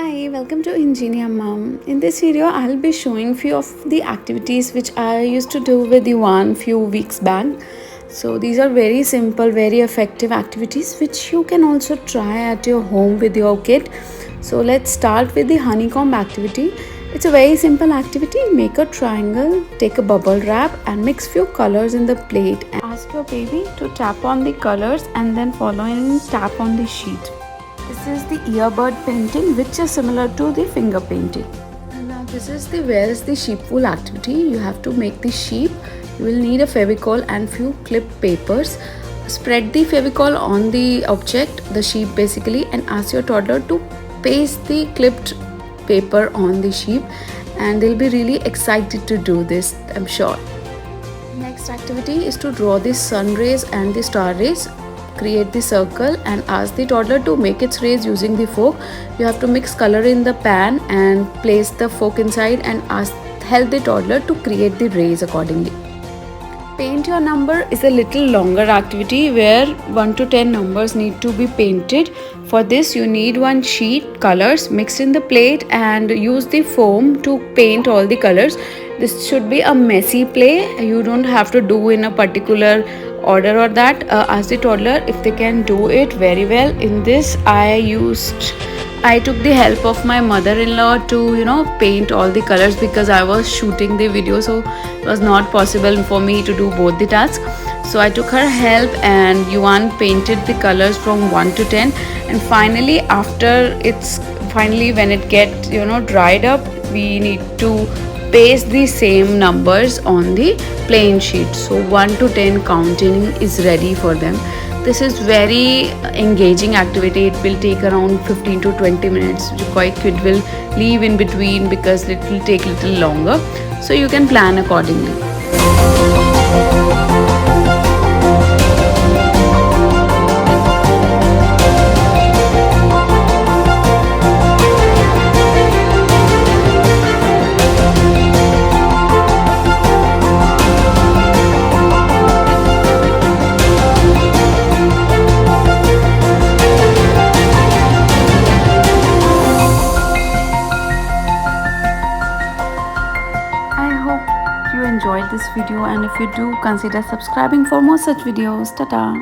Hi, welcome to Engineer Mom. In this video, I'll be showing few of the activities which I used to do with the one few weeks back. So these are very simple, very effective activities which you can also try at your home with your kid. So let's start with the honeycomb activity. It's a very simple activity. Make a triangle, take a bubble wrap and mix few colors in the plate. Ask your baby to tap on the colors and then following tap on the sheet. This is the earbud painting, which is similar to the finger painting. And now this is the where is the sheep wool activity. You have to make the sheep. You will need a fevicol and few clip papers. Spread the fevicol on the object, the sheep basically, and ask your toddler to paste the clipped paper on the sheep, and they'll be really excited to do this, I'm sure. Next activity is to draw the sun rays and the star rays. Create the circle and ask the toddler to make its rays using the fork. You have to mix color in the pan and place the fork inside and help the toddler to create the rays accordingly. Paint your number is a little longer activity where 1 to 10 numbers need to be painted. For this you need one sheet, colors mixed in the plate, and use the foam to paint all the colors. This should be a messy play. You don't have to do in a particular order or that. Ask the toddler if they can do it very well. In this I took the help of my mother-in-law to paint all the colors because I was shooting the video, so it was not possible for me to do both the tasks. So I took her help and Yuan painted the colors from 1 to 10, and finally when it gets dried up, we need to paste the same numbers on the plain sheet. So 1 to 10 counting is ready for them. This is very engaging activity. It will take around 15 to 20 minutes. Quite kid will leave in between because it will take a little longer. So you can plan accordingly. You enjoyed this video, and if you do, consider subscribing for more such videos. Tata.